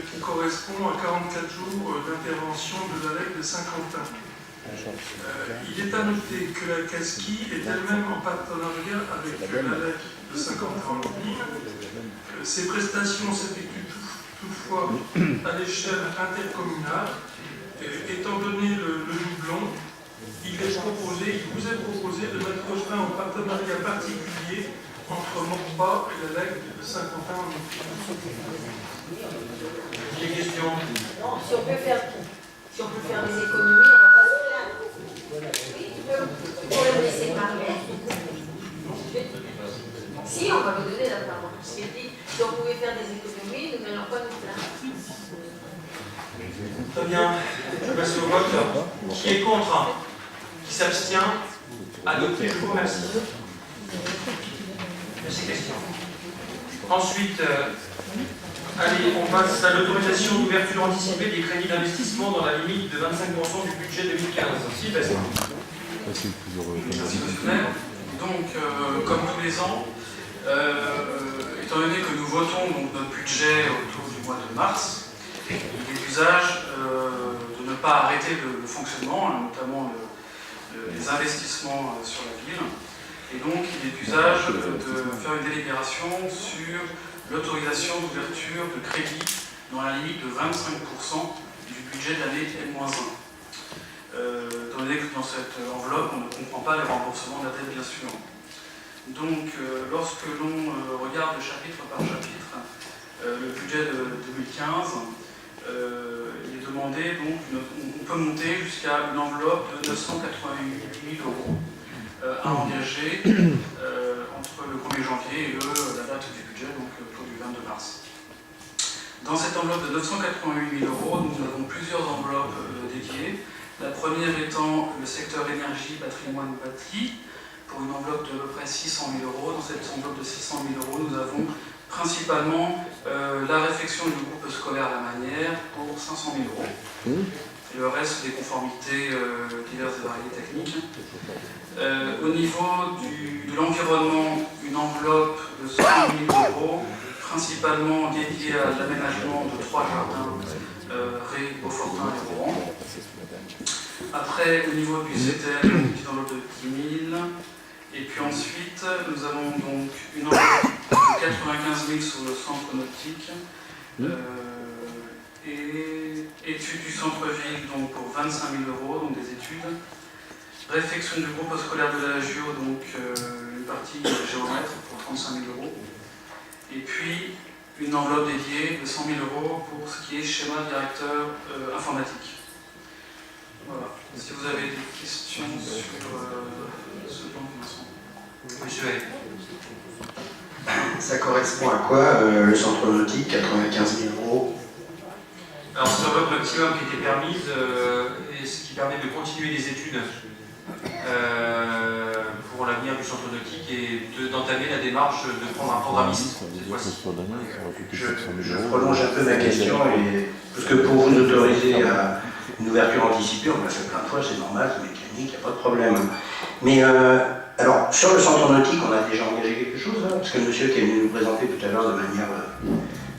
qui correspond à 44 jours d'intervention de l'ALEC de Saint-Quentin. Il est à noter que la CASCI est elle-même en partenariat avec l'ALEC de Saint-Quentin-en-Yvelines. Ces prestations s'effectuent toutefois à l'échelle intercommunale. Étant donné le doublon, il vous est proposé de mettre fin au partenariat particulier entre Morpa et l'ALEC de Saint-Quentin-en-Yvelines. Les questions? Non, si on peut faire des économies, on va pas se plaindre. Oui, tu peux me laisser parler. Si, on va me donner la parole. Si on pouvait faire des économies, nous n'allons pas nous plaindre. Très bien. Je passe au vote. Qui est contre? Qui s'abstient? Adopté. Je vous remercie. Merci, question. Ensuite, allez, on passe à l'autorisation d'ouverture anticipée des crédits d'investissement dans la limite de 25% du budget 2015. Sylvestre. Merci, monsieur le maire. Donc, comme tous les ans, étant donné que nous votons donc, notre budget autour du mois de mars, il est d'usage de ne pas arrêter le fonctionnement, notamment les investissements sur la ville. Et donc, il est d'usage de faire une délibération sur l'autorisation d'ouverture de crédit dans la limite de 25% du budget de l'année N-1. Étant donné que dans cette enveloppe, on ne comprend pas les remboursements de la dette, bien sûr. Donc, lorsque l'on regarde chapitre par chapitre le budget de 2015, il est demandé, donc, on peut monter jusqu'à une enveloppe de 988 000 euros à engager entre le 1er janvier et la date du budget, donc autour du 22 mars. Dans cette enveloppe de 988 000 euros, nous avons plusieurs enveloppes dédiées. La première étant le secteur énergie, patrimoine bâti, pour une enveloppe de à peu près 600 000 euros. Dans cette enveloppe de 600 000 euros, nous avons principalement la réfection du groupe scolaire La Manière pour 500 000 euros. Et le reste des conformités diverses et variées techniques. Au niveau de l'environnement, une enveloppe de 100 000 euros, principalement dédiée à l'aménagement de 3 jardins, Ré, Beaufortin et Rouen. Après, au niveau du CTL, une petite enveloppe de 10 000. Et puis ensuite, nous avons donc une enveloppe de 95 000 sur le centre nautique. Et études du centre-ville donc pour 25 000 euros, donc des études. Réfection du groupe scolaire de la GEO, donc une partie géomètre pour 35 000 euros. Et puis une enveloppe dédiée de 100 000 euros pour ce qui est schéma directeur informatique. Voilà. Si vous avez des questions sur ce plan de financement. Monsieur Hay. Ça correspond à quoi le centre nautique, 95 000 euros? Alors c'est l'enveloppe maximum qui était permise et ce qui permet de continuer les études pour l'avenir du centre nautique et d'entamer la démarche de prendre un programmiste cette fois-ci. Je prolonge un peu ma question, parce que pour vous autoriser à une ouverture anticipée, on l'a fait plein de fois, c'est normal, c'est mécanique, il n'y a pas de problème. Mais alors, sur le centre nautique, on a déjà engagé quelque chose, hein, parce que le monsieur qui est venu nous présenter tout à l'heure de manière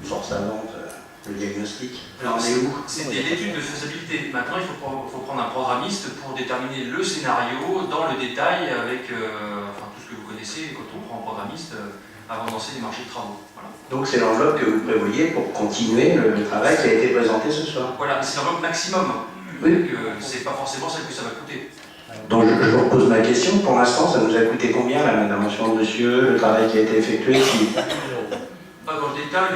fort savante, le diagnostic, Alors, on est où? c'était l'étude de faisabilité. Maintenant, il faut prendre un programmiste pour déterminer le scénario dans le détail avec enfin, tout ce que vous connaissez quand on prend un programmiste avant de lancer des marchés de travaux. Voilà. Donc c'est l'enveloppe que vous prévoyez pour continuer le travail qui a été présenté ce soir. Voilà, c'est l'enveloppe maximum. Oui. C'est pas forcément celle que ça va coûter. Donc je vous repose ma question. Pour l'instant, ça nous a coûté combien l'intervention de monsieur, le travail qui a été effectué Pas dans le détail.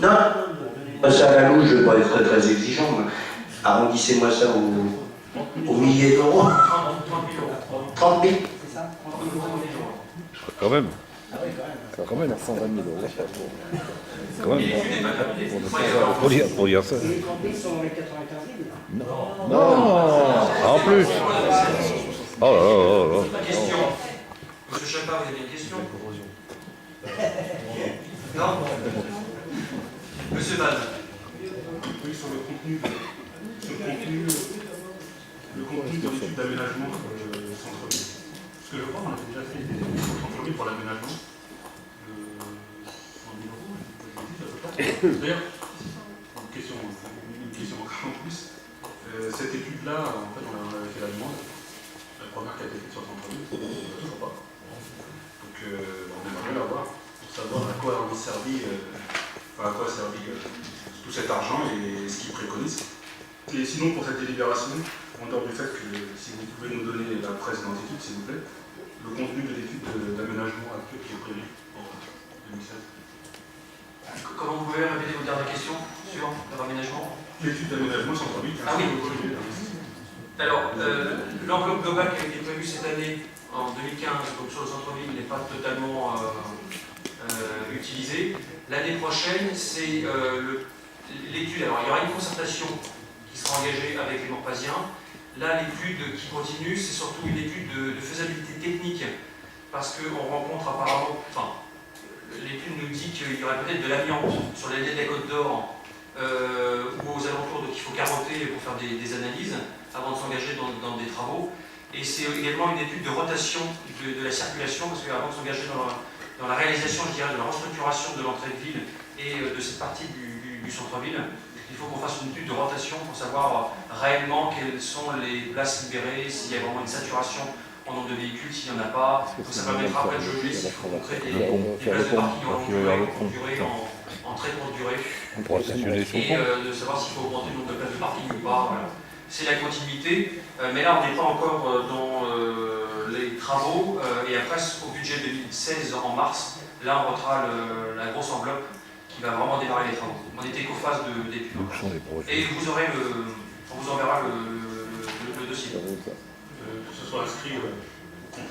Non, ça à la louche, je ne vais pas être très, très exigeant. Mais arrondissez-moi ça au millier d'euros. 30 000 euros. 30 000. C'est ça 30 000 euros. Quand même. Quand même, 120 000 euros. Quand même. Pour dire ça. Les campings sont dans les 95 000. Non, en plus. Oh là là là là. Question. Monsieur Chapa, vous avez une question? Non. Monsieur Baz. Oui, sur le contenu de l'étude d'aménagement centre-ville. Parce que je crois qu'on avait déjà fait des études sur le centre-ville pour l'aménagement. 100 000 euros, d'ailleurs, une étude-là, en fait, on avait fait la demande. La première qui a été faite sur le centre-ville, toujours pas. Donc, on aimerait la voir pour savoir à quoi on a servi, à quoi a servi tout cet argent et ce qu'il préconise. Et sinon, pour cette délibération, en dehors du fait que si vous pouvez nous donner la précédente étude, s'il vous plaît, le contenu de l'étude d'aménagement actuel qui est prévu pour 2016. Comment vous pouvez répéter vos dernières questions sur le raménagement? L'étude d'aménagement centre-ville. Ah oui. Alors, l'enveloppe globale qui a été prévue cette année, en 2015, comme sur le centre-ville, n'est pas totalement utilisée. L'année prochaine, c'est l'étude. Alors, il y aura une concertation qui sera engagée avec les Morpasiens. Là, l'étude qui continue, c'est surtout une étude de faisabilité technique, parce qu'on rencontre apparemment, enfin, l'étude nous dit qu'il y aurait peut-être de l'amiante sur les de la Côte d'Or ou aux alentours, donc il faut carotter pour faire des analyses avant de s'engager dans des travaux. Et c'est également une étude de rotation de la circulation, parce qu'avant de s'engager dans la réalisation, je dirais, de la restructuration de l'entrée de ville et de cette partie du centre-ville, il faut qu'on fasse une étude de rotation pour savoir réellement quelles sont les places libérées, s'il y a vraiment une saturation en nombre de véhicules, s'il n'y en a pas. Donc ça permettra après de jauger s'il faut crée des places de parking en longue durée, en très courte durée. On pourra stationner son Et de savoir s'il faut augmenter le nombre de places de parking ou pas. Voilà. C'est la continuité, mais là on n'est pas encore dans les travaux. Et après, au budget 2016 en mars, là on retrouve la grosse enveloppe qui va vraiment démarrer les travaux. On était qu'aux phases d'études. Et on vous enverra le dossier. Que ce soit inscrit.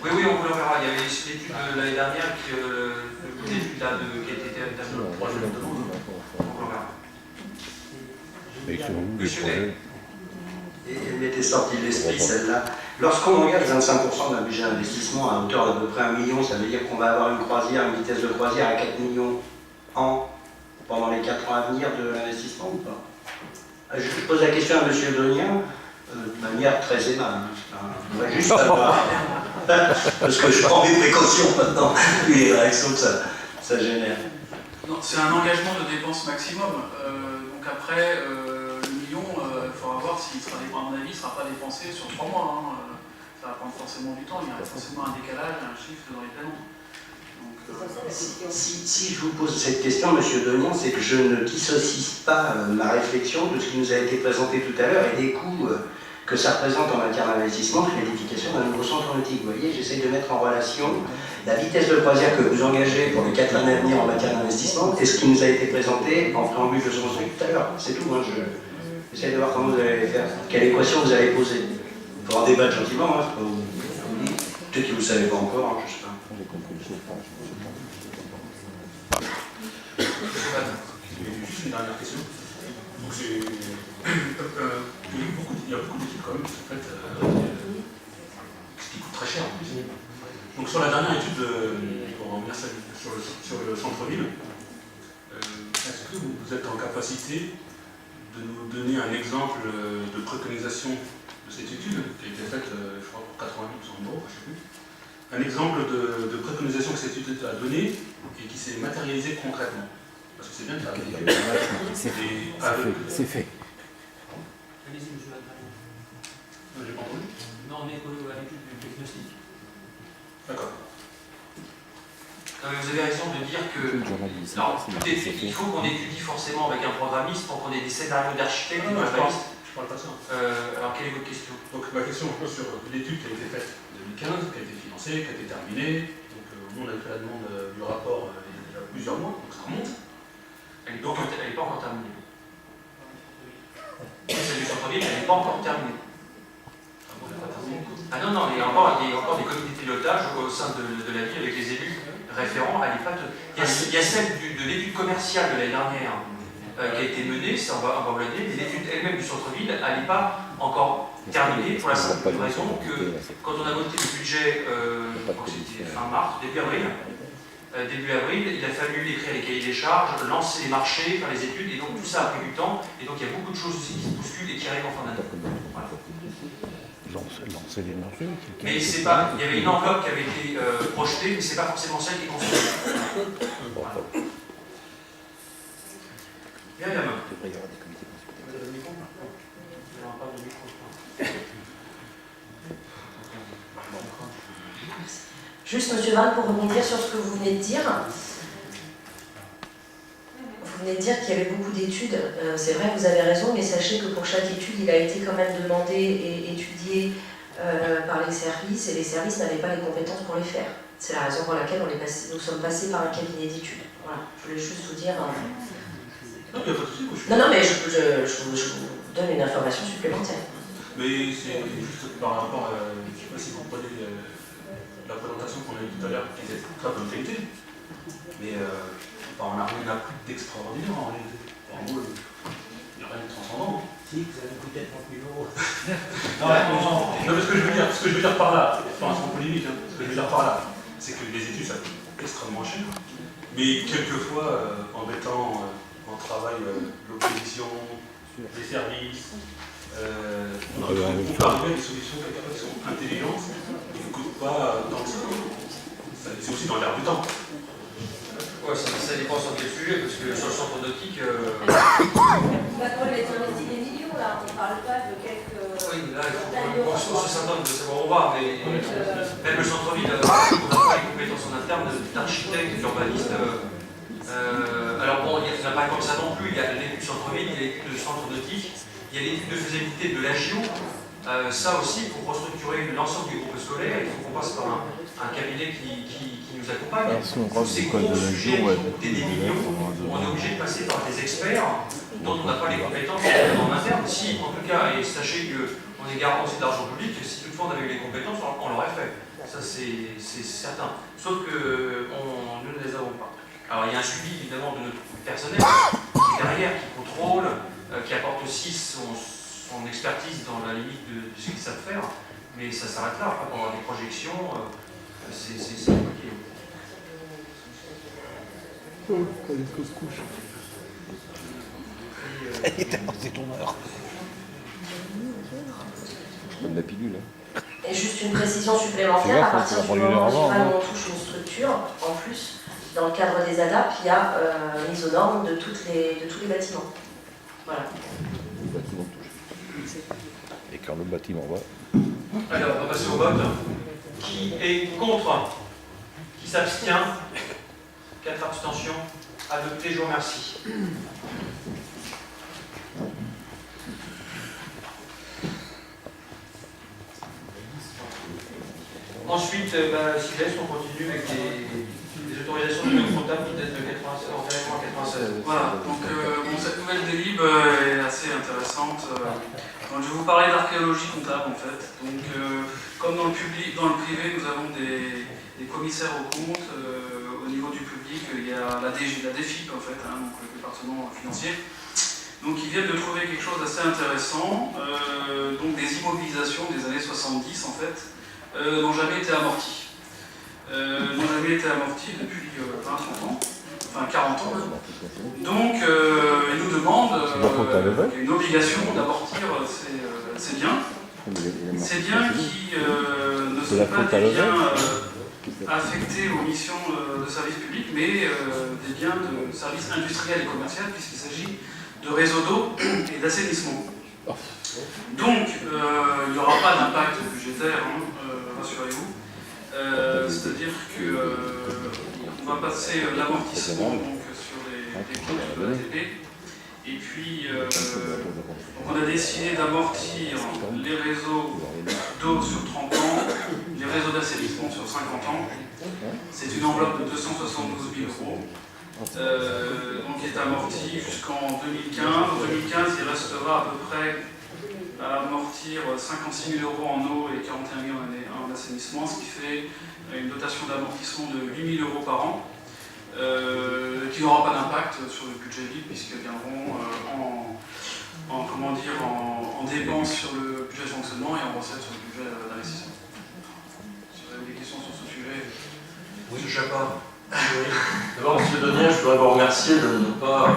Oui, on vous l'enverra. Il y avait l'étude de l'année dernière, l'étude qui a été terminée. On vous l'enverra. Monsieur Day. Et elle m'était sortie de l'esprit celle-là. Lorsqu'on engage 25% d'un budget d'investissement à hauteur d'à peu près 1 million, ça veut dire qu'on va avoir une vitesse de croisière à 4 millions pendant les 4 ans à venir de l'investissement ou pas? Je pose la question à M. Donien de manière très aimable. Je voudrais juste savoir, parce que je prends mes précautions maintenant, vu les réactions que ça génère. Non, c'est un engagement de dépenses maximum. Donc après, le million, il faudra voir s'il sera, à mon avis, il ne sera pas dépensé sur 3 mois. Ça va prendre forcément du temps, il y a forcément un décalage, un chiffre dans les plans. Si je vous pose cette question, M. Denion, c'est que je ne dissocie pas ma réflexion de ce qui nous a été présenté tout à l'heure et des coûts que ça représente en matière d'investissement de l'édification d'un nouveau centre nautique. Vous voyez, j'essaie de mettre en relation la vitesse de croisière que vous engagez pour les 4 années à venir en matière d'investissement et ce qui nous a été présenté en préambule de ce conseil tout à l'heure. C'est tout, hein, j'essaie de voir comment vous allez faire, quelle équation vous allez poser. Il faudra en débattre gentiment, hein, peut-être que vous ne savez pas encore, hein, je ne sais pas. Juste une dernière question. Donc il y a beaucoup d'études quand même qui sont faites, ce qui coûte très cher en plus. Donc sur la dernière étude, pour revenir sur le centre-ville, est-ce que vous êtes en capacité de nous donner un exemple de préconisation de cette étude qui a été faite, je crois, pour 80 000 €, je ne sais plus. Un exemple de préconisation que cette étude a donnée et qui s'est matérialisée concrètement. Parce que c'est bien de faire des C'est fait. Allez-y, monsieur Lattal. J'ai pas entendu. Non, on est à l'étude du diagnostic. D'accord. Vous avez raison de dire que alors, il faut qu'on étudie forcément avec un programmiste pour qu'on ait des scénarios d'architecte et d'urbaniste. Je parle pas de ça. Alors, quelle est votre question? Donc ma question sur l'étude qui a été faite en 2015, qui a été financée, qui a été terminée. Donc nous on a fait la demande du rapport il y a déjà plusieurs mois, donc ça remonte. Elle n'est pas encore terminée. Celle du centre-ville, elle n'est pas encore terminée. Ah non, il y a encore des comités de pilotage au sein de la ville avec les élus référents. Il y a celle de l'étude commerciale de l'année dernière qui a été menée, c'est en bas blindé, mais l'étude elle-même du centre-ville, elle n'est pas encore terminée pour la simple raison que quand on a voté le budget, c'était fin mars, début avril, il a fallu écrire les cahiers des charges, lancer les marchés, faire les études, et donc tout ça a pris du temps, et donc il y a beaucoup de choses aussi qui se bousculent et qui arrivent en fin d'année. Voilà. Lancer les marchés. Mais c'est pas, il y avait une enveloppe qui avait été projetée, mais c'est pas forcément celle qui est consommée. Voilà. Bien, la main. Juste, Monsieur Val, pour rebondir sur ce que vous venez de dire. Vous venez de dire qu'il y avait beaucoup d'études. C'est vrai, vous avez raison, mais sachez que pour chaque étude, il a été quand même demandé et étudié par les services, et les services n'avaient pas les compétences pour les faire. C'est la raison pour laquelle nous sommes passés par un cabinet d'études. Voilà, je voulais juste vous dire... Non, il n'y a pas de souci. Non, mais je vous donne une information supplémentaire. Mais c'est juste par rapport à... Je ne sais pas si vous prenez la présentation qu'on a eue tout à l'heure, qui était très bonne qualité. Mais on n'a rien d'extraordinaire en réalité. En gros, il n'y a rien de transcendant. Si, ça va coûter 30 000 euros. Non, mais ce que je veux dire par là, c'est pas un son polémique, hein, ce que je veux dire par là, c'est que les études, ça coûte extrêmement cher. Mais quelquefois, en mettant en travail l'opposition, les services, on peut arriver à des solutions quelquefois qui sont intelligentes et qui ne coûtent pas tant que ça. C'est aussi dans l'air du temps. Ouais, ça dépend sur quel sujet, parce que sur le centre nautique... D'accord, il a été investi des millions là, on ne parle pas de quelques... Oui, là, il faut se s'attendre de savoir où on va, mais même le centre-ville, on n'a pas les compétences en interne d'architecte, d'urbaniste. Alors bon, il n'y en a pas comme ça non plus, il y a l'étude centre-ville, il y a l'étude de centre nautique, il y a l'étude de faisabilité de l'agio. Ça aussi, pour restructurer l'ensemble du groupe scolaire, il faut qu'on passe par un cabinet qui nous accompagne. Tous ces gros sujets qui coûtent des millions, on est obligé de passer par des experts dont on n'a pas les compétences en interne. Si, en tout cas, et sachez qu'on est garant aussi de l'argent public, si toutefois on avait eu les compétences, on l'aurait fait. Ça, c'est certain. Sauf que nous ne les avons pas. Alors, il y a un suivi, évidemment, de notre personnel qui est derrière, qui contrôle, qui apporte aussi son expertise dans la limite de ce qu'ils savent faire, mais ça s'arrête là. Après, pour avoir des projections, c'est compliqué. C'est ton heure. Je donne la pilule. Et juste une précision supplémentaire, à partir du moment où on touche une structure, en plus, dans le cadre des ADAP, il y a mise aux normes de tous les bâtiments. Voilà. Le bâtiment touche. Et quand le bâtiment va... Alors, on va passer au vote. Qui est contre? Qui s'abstient? 4 abstentions. Adopté, je vous remercie. Ensuite, si laisse, on continue avec les autorisations de bureau comptable qui datent de 96. Voilà, donc cette nouvelle délib est assez intéressante. Donc, je vais vous parler d'archéologie comptable en fait. Donc, comme dans le privé, nous avons des commissaires aux comptes. Au niveau du public, il y a la DFIP en fait, donc le département financier. Donc ils viennent de trouver quelque chose d'assez intéressant. Donc des immobilisations des années 70 en fait n'ont jamais été amorties. Depuis 20-30 ans, enfin 40 ans. Donc ils nous demandent, il y a une obligation d'amortir ces biens. Ces biens qui ne sont pas des biens affectés aux missions de service public, mais des biens de services industriels et commerciaux, puisqu'il s'agit de réseaux d'eau et d'assainissement. Donc, il n'y aura pas d'impact budgétaire, rassurez-vous. C'est-à-dire qu'on va passer l'amortissement sur les comptes de l'ATP. Et puis, donc on a décidé d'amortir les réseaux d'eau sur 30 ans, les réseaux d'assainissement sur 50 ans. C'est une enveloppe de 272 000 €, donc qui est amortie jusqu'en 2015. En 2015, il restera à peu près à amortir 56 000 € en eau et 41 000 en assainissement, ce qui fait une dotation d'amortissement de 8 000 € par an. Qui n'aura pas d'impact sur le budget vide puisqu'ils viendront en dépenses sur le budget de fonctionnement et en recettes sur le budget d'investissement. Si vous avez des questions sur ce sujet, Oui, Chapa. D'abord, M. Denier, je voudrais vous remercier de ne pas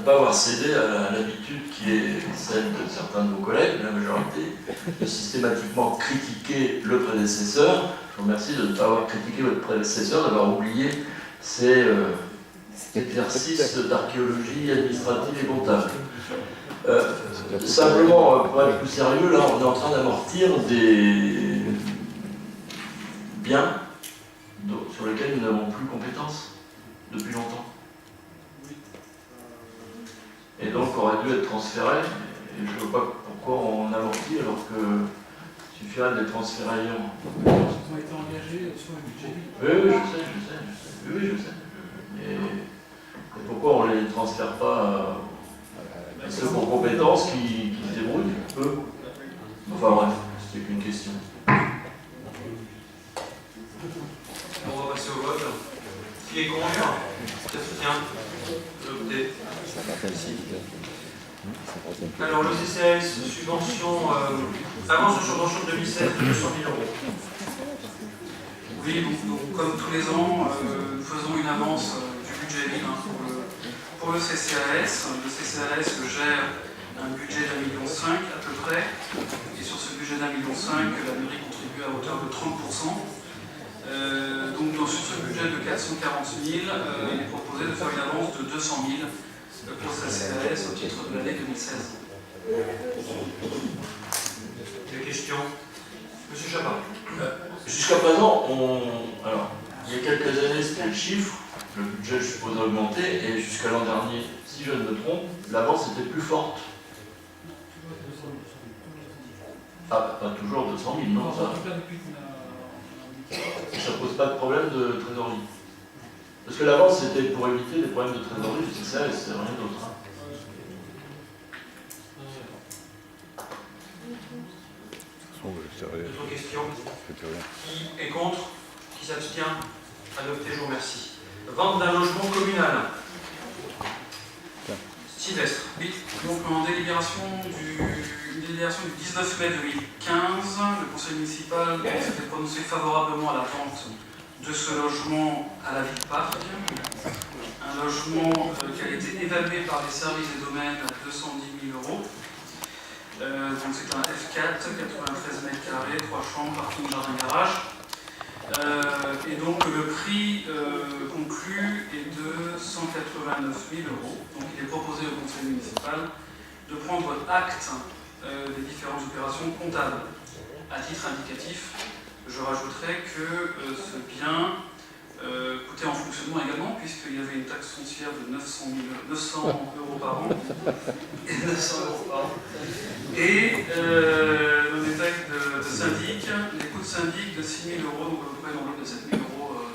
avoir cédé à l'habitude qui est celle de certains de vos collègues, la majorité, de systématiquement critiquer le prédécesseur. Je vous remercie de ne pas avoir critiqué votre prédécesseur, d'avoir oublié ces exercices d'archéologie administrative et comptable. Simplement, pour être plus sérieux, là, on est en train d'amortir des biens transférer, et je ne vois pas pourquoi on amortit alors que il suffirait de les transférer ailleurs. Ils ont été engagés sur le budget. Oui, je sais. Et pourquoi on ne les transfère pas à ceux pour compétences qui se débrouillent, eux? Enfin bref, c'était qu'une question. On va passer au vote. Qui est contre? Qui s'abstient? Adopté. Alors le CCAS, subvention, avance de subvention de 2016 de 200 000 euros. Oui, donc, comme tous les ans, nous faisons une avance du budget libre pour le CCAS. Le CCAS gère un budget d'1,5 million à peu près. Et sur ce budget d'1,5 million, la mairie contribue à hauteur de 30%. Sur ce budget de 440 000, il est proposé de faire une avance de 200 000 pour le CCAS au titre de l'année 2016. Des questions? Monsieur Chapin. Jusqu'à présent, alors, il y a quelques années, c'était le chiffre, le budget, je suppose, a augmenté, et jusqu'à l'an dernier, si je ne me trompe, l'avance était plus forte. Ah, pas toujours 200 000, non, ça pose pas de problème de trésorerie. Parce que l'avance, c'était pour éviter des problèmes de trésorerie, c'est ça, et c'est rien d'autre. D'autres questions? Qui est contre? Qui s'abstient? Adopté, je vous remercie. Vente d'un logement communal. Sylvestre. Oui, donc en délibération du 19 mai 2015, le conseil municipal s'était prononcé favorablement à la vente de ce logement à la ville Parc. Un logement qui a été évalué par les services des domaines à 210 000 €. Donc c'est un F4, 93 mètres carrés, 3 chambres, parking, jardin, garage. Et donc le prix conclu est de 189 000 €. Donc il est proposé au conseil municipal de prendre acte des différentes opérations comptables. À titre indicatif, je rajouterai que ce bien coûtait en fonctionnement également, puisqu'il y avait une taxe foncière de 900 € par an. Et 900 € par an. Et le détail de syndic, les coûts de syndic de 6 000 €, donc à peu près une enveloppe de 7 000 €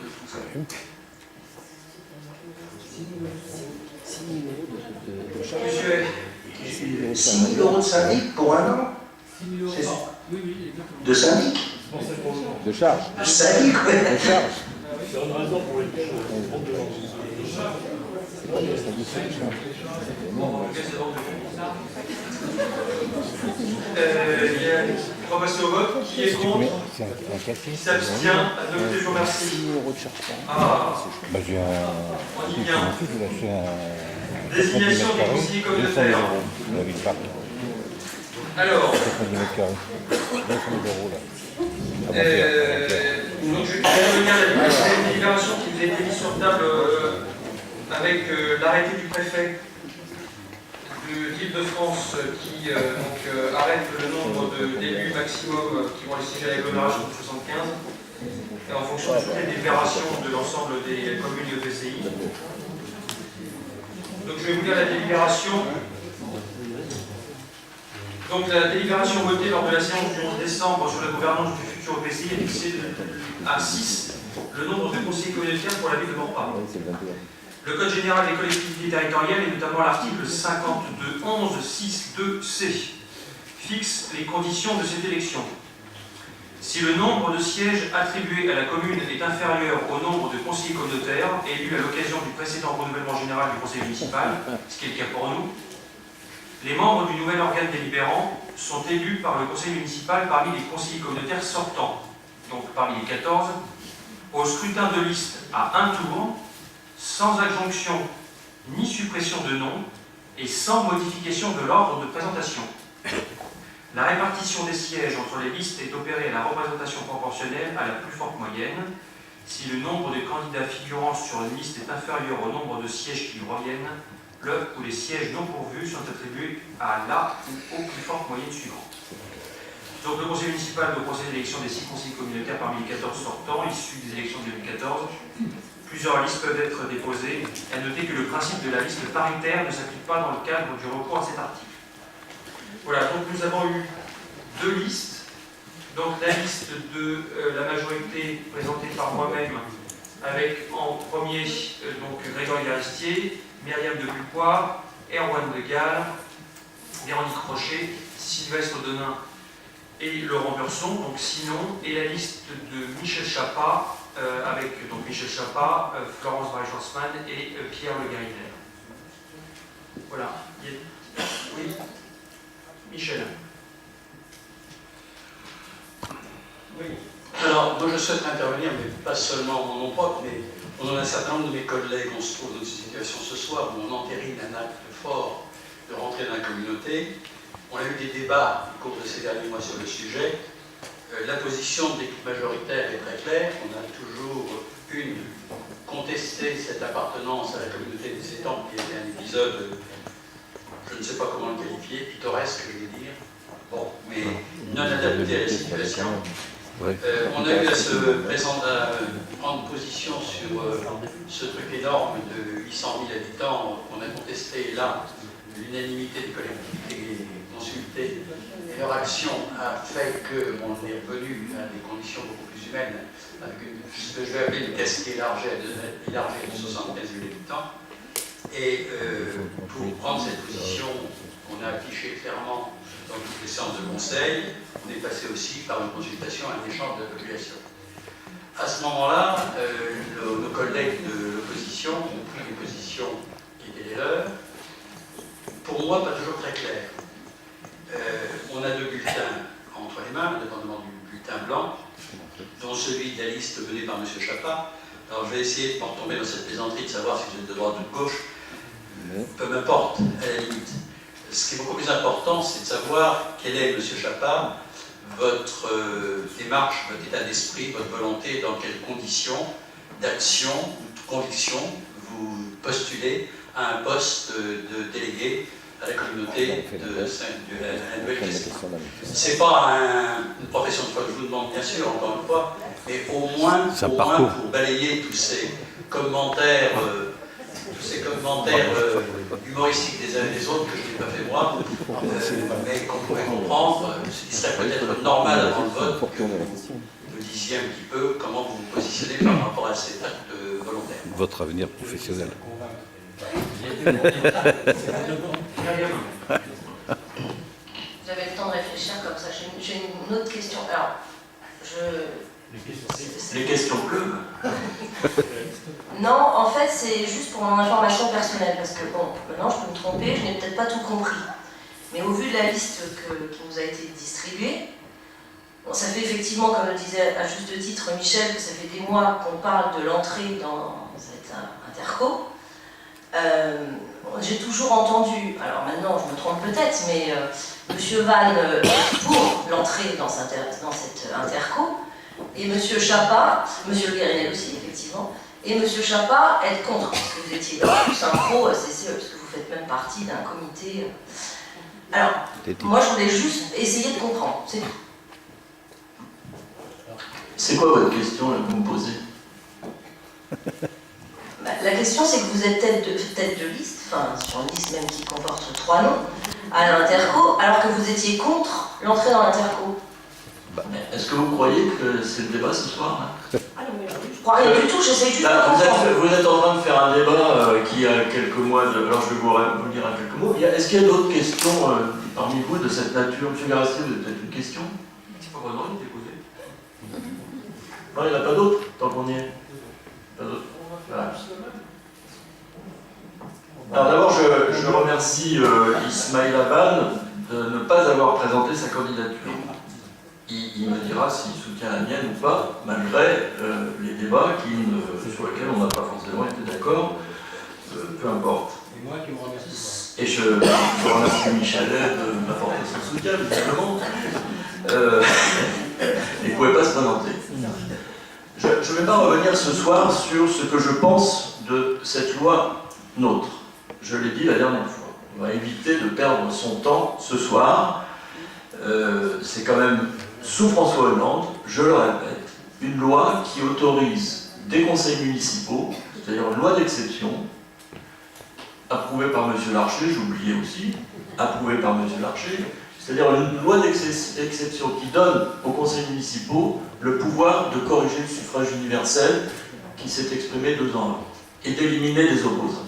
de fonctionnement. 6 000 € de syndic pour un an? 6 000 €. Oui, exactement. De syndic? De charge. De syndic, oui. De charge. C'est une raison pour laquelle On va passer au vote. Qui est contre? Qui s'abstient? Adopté, je vous remercie. 6 000 € de charge. Ah, Bah, j'ai on y vient. mon fils, il a fait un. Désignation des conseillers 200 000 communautaires. €. La ville Parc. Alors, 70 mètres carrés. 200 000 € là. donc je vais revenir à la délibération qui vous a été mise sur table avec l'arrêté du préfet d'Île-de-France qui arrête le nombre d'élus maximum qui vont aller siéger à l'agglomération de 75 et en fonction de toutes les délibérations de l'ensemble des communes et EPCI. Donc je vais vous lire la délibération. Donc la délibération votée lors de la séance du 11 décembre sur la gouvernance du futur EPCI est fixée à 6 le nombre de conseillers communautaires pour la ville de Morpa. Le Code général des collectivités territoriales, et notamment l'article 52.11.6.2c, fixe les conditions de cette élection. Si le nombre de sièges attribués à la commune est inférieur au nombre de conseillers communautaires élus à l'occasion du précédent renouvellement général du conseil municipal, ce qui est le cas pour nous, les membres du nouvel organe délibérant sont élus par le conseil municipal parmi les conseillers communautaires sortants, donc parmi les 14, au scrutin de liste à un tour, sans adjonction ni suppression de nom et sans modification de l'ordre de présentation. La répartition des sièges entre les listes est opérée à la représentation proportionnelle à la plus forte moyenne. Si le nombre de candidats figurant sur une liste est inférieur au nombre de sièges qui lui reviennent, le ou les sièges non pourvus sont attribués à la ou aux plus fortes moyennes suivantes. Donc le conseil municipal doit procéder à l'élection des 6 conseillers communautaires parmi les 14 sortants issus des élections de 2014. Plusieurs listes peuvent être déposées. À noter que le principe de la liste paritaire ne s'applique pas dans le cadre du recours à cet article. Voilà, donc nous avons eu deux listes. Donc la liste de la majorité présentée par moi-même, avec en premier donc Grégory Garistier, Myriam de Bupois, Erwan de Gall, Véronique Rocher, Sylvestre Denain et Laurent Burson, donc sinon, et la liste de Michel Chapa, avec donc Michel Chapa, Florence Barry-Schwarzman et Pierre Le Guérinaire. Voilà. Oui, Michel. Oui. Alors, moi je souhaiterais intervenir, mais pas seulement en mon nom propre, mais au nom d'un certain nombre de mes collègues. On se trouve dans une situation ce soir où on entérine un acte fort de rentrer dans la communauté. On a eu des débats au cours de ces derniers mois sur le sujet. La position de l'équipe majoritaire est très claire. On a toujours contesté cette appartenance à la communauté des étangs, qui était un épisode, je ne sais pas comment le qualifier, pittoresque, je veux dire. Bon, mais non adapté à la situation. On a eu à prendre position sur ce truc énorme de 800 000 habitants. On a contesté là l'unanimité des collectivités consultées et leur action a fait qu'on est revenu à des conditions beaucoup plus humaines avec ce que je vais appeler une caisse élargie de 75 000 habitants. Et pour prendre cette position, on a affiché clairement dans toutes les séances de conseil, on est passé aussi par une consultation, un échange de la population. À ce moment-là, nos collègues de l'opposition ont pris des positions qui étaient les leurs. Pour moi, pas toujours très claires. On a deux bulletins entre les mains, indépendamment du bulletin blanc, dont celui de la liste menée par M. Chapa. Alors je vais essayer de ne pas retomber dans cette plaisanterie de savoir si vous êtes de droite ou de gauche. Peu m'importe, à la limite. Ce qui est beaucoup plus important, c'est de savoir quel est, M. Chapa, votre démarche, votre état d'esprit, votre volonté, dans quelles conditions d'action ou de conviction vous postulez à un poste de délégué à la communauté de la Nouvelle-Calédonie. Ce n'est pas une profession de foi que je vous demande, bien sûr, encore une fois, mais au moins pour balayer tous ces commentaires humoristiques des uns et des autres que je n'ai pas fait moi, mais qu'on pourrait comprendre, ce qui serait peut-être normal avant le vote, que vous disiez un petit peu comment vous vous positionnez par rapport à cet acte volontaire. Votre avenir professionnel. J'avais le temps de réfléchir comme ça. J'ai une autre question. Alors, Les questions pleuvent. Non, en fait, c'est juste pour mon information personnelle, parce que bon, maintenant je peux me tromper, je n'ai peut-être pas tout compris. Mais au vu de la liste qui nous a été distribuée, bon, ça fait effectivement, comme le disait à juste titre Michel, que ça fait des mois qu'on parle de l'entrée dans cette interco. J'ai toujours entendu, alors maintenant je me trompe peut-être, mais M. Vann pour l'entrée dans cette interco, et M. Chapa, M. Le Guérinel aussi, effectivement, et M. Chapa être contre, parce que vous étiez plus un pro CCE, parce que vous faites même partie d'un comité. Alors, moi je voulais juste essayer de comprendre, c'est tout. C'est quoi votre question là, que vous me posez? La question, c'est que vous êtes tête de liste, enfin sur une liste même qui comporte 3 noms, à l'interco, alors que vous étiez contre l'entrée dans l'interco. Est-ce que vous croyez que c'est le débat ce soir là? Ah non, mais je crois rien du tout, j'essaie juste de comprendre. Vous êtes en train de faire un débat qui a quelques mois, alors je vais vous dire en quelques mots. Est-ce qu'il y a d'autres questions parmi vous de cette nature? M. Garastier, vous avez peut-être une question? C'est pas vraiment une déposée. Non, il n'y en a pas d'autres, tant qu'on y est. Pas d'autres. Voilà. Alors d'abord, je remercie Ismaïl Aban de ne pas avoir présenté sa candidature. Il me dira s'il soutient la mienne ou pas, malgré les débats sur lesquels on n'a pas forcément été d'accord, peu importe. Et moi qui me remercie. Et je remercie Michelet de m'apporter son soutien, visiblement. Il ne pouvait pas se présenter. Je ne vais pas revenir ce soir sur ce que je pense de cette loi NOTRe. Je l'ai dit la dernière fois. On va éviter de perdre son temps ce soir. C'est quand même, sous François Hollande, je le répète, une loi qui autorise des conseils municipaux, c'est-à-dire une loi d'exception, approuvée par M. Larcher, j'oubliais aussi, approuvée par M. Larcher, C'est-à-dire une loi d'exception qui donne aux conseils municipaux le pouvoir de corriger le suffrage universel qui s'est exprimé 2 ans avant et d'éliminer les opposants.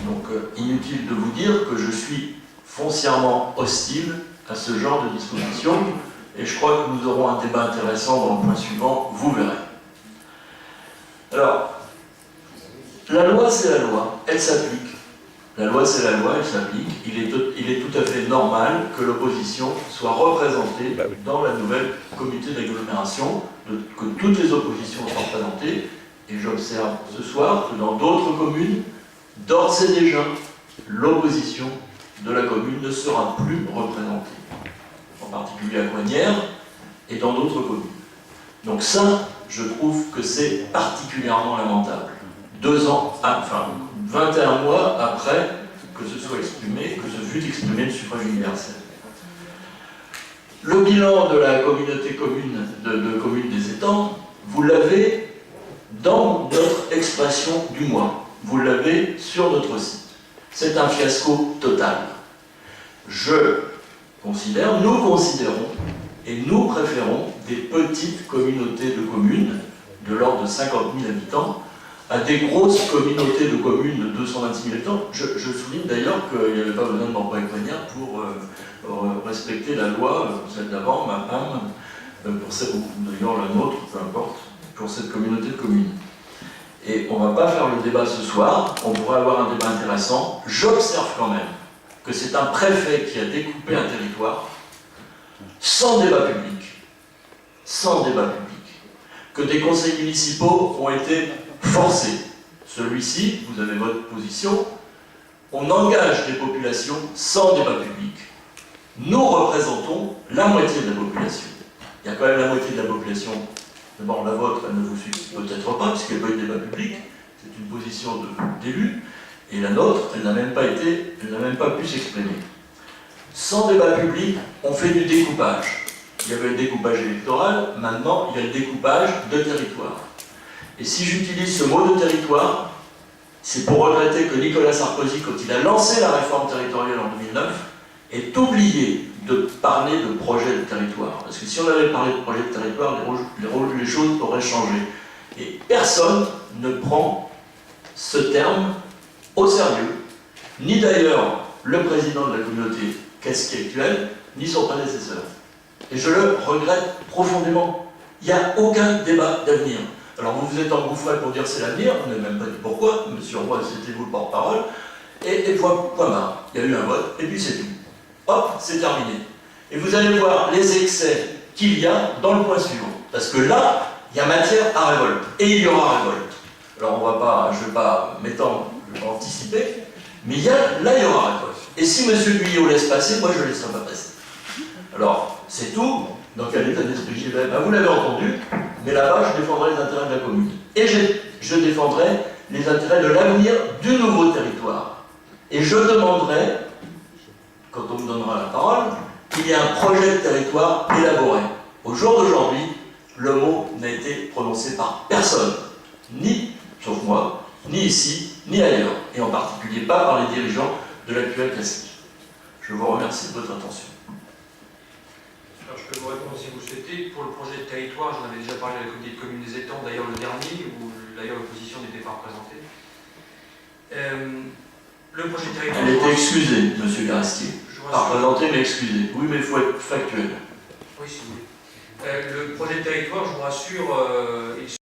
Donc inutile de vous dire que je suis foncièrement hostile à ce genre de disposition et je crois que nous aurons un débat intéressant dans le point suivant, vous verrez. Alors, la loi c'est la loi, elle s'applique. La loi c'est la loi, elle s'applique. Il est tout à fait normal que l'opposition soit représentée dans la nouvelle comité d'agglomération, que toutes les oppositions soient représentées. Et j'observe ce soir que dans d'autres communes, d'ores et déjà, l'opposition de la commune ne sera plus représentée. En particulier à Coignères et dans d'autres communes. Donc ça, je trouve que c'est particulièrement lamentable. 2 ans, enfin 21 mois après que ce soit exprimé, que ce fut exprimé le suffrage universel. Le bilan de la communauté commune, de communes des étangs, vous l'avez dans notre expression du mois. Vous l'avez sur notre site. C'est un fiasco total. Nous considérons et nous préférons des petites communautés de communes de l'ordre de 50 000 habitants à des grosses communautés de communes de 226 000 habitants. Je souligne d'ailleurs qu'il n'y avait pas besoin de m'empoigner pour respecter la loi, celle d'avant, ma femme, pour celle, ou d'ailleurs la nôtre, peu importe, pour cette communauté de communes. Et on ne va pas faire le débat ce soir, on pourrait avoir un débat intéressant. J'observe quand même que c'est un préfet qui a découpé un territoire sans débat public. Sans débat public. Que des conseils municipaux ont été forcés. Celui-ci, vous avez votre position, on engage des populations sans débat public. Nous représentons la moitié de la population. Il y a quand même la moitié de la population. D'abord, la vôtre, elle ne vous suffit peut-être pas, puisqu'il n'y a pas eu de débat public. C'est une position d'élu. Et la nôtre, elle n'a même pas pu s'exprimer. Sans débat public, on fait du découpage. Il y avait le découpage électoral, maintenant il y a le découpage de territoire. Et si j'utilise ce mot de territoire, c'est pour regretter que Nicolas Sarkozy, quand il a lancé la réforme territoriale en 2009, ait oublié de parler de projet de territoire. Parce que si on avait parlé de projet de territoire, les choses auraient changé. Et personne ne prend ce terme au sérieux, ni d'ailleurs le président de la communauté Casqui actuelle, ni son prédécesseur. Et je le regrette profondément. Il n'y a aucun débat d'avenir. Alors vous vous êtes engouffré pour dire c'est l'avenir, on n'a même pas dit pourquoi, monsieur Roy, c'était vous le porte-parole, et point barre. Il y a eu un vote, et puis c'est tout. Hop, c'est terminé. Et vous allez voir les excès qu'il y a dans le point suivant. Parce que là, il y a matière à révolte. Et il y aura révolte. Alors je ne vais pas m'étendre, je vais pas anticiper, mais là, il y aura révolte. Et si M. Guyot laisse passer, moi je ne le laisserai pas passer. Alors, c'est tout. Dans quel état d'esprit j'y vais? Vous l'avez entendu, mais là-bas, je défendrai les intérêts de la commune. Et je défendrai les intérêts de l'avenir du nouveau territoire. Et je demanderai, quand on me donnera la parole, qu'il y ait un projet de territoire élaboré. Au jour d'aujourd'hui, le mot n'a été prononcé par personne, ni, sauf moi, ni ici, ni ailleurs, et en particulier pas par les dirigeants de l'actuel Casqui. Je vous remercie de votre attention. Alors, je peux vous répondre si vous le souhaitez. Pour le projet de territoire, j'en avais déjà parlé à la communauté de communes des étangs, d'ailleurs le dernier, où d'ailleurs l'opposition n'était pas représentée. Le projet de territoire... Elle était excusée, M. Garastier. Pas représentée, mais excusée. Oui, mais il faut être factuel. Oui, si vous voulez. Le projet de territoire, je vous rassure, il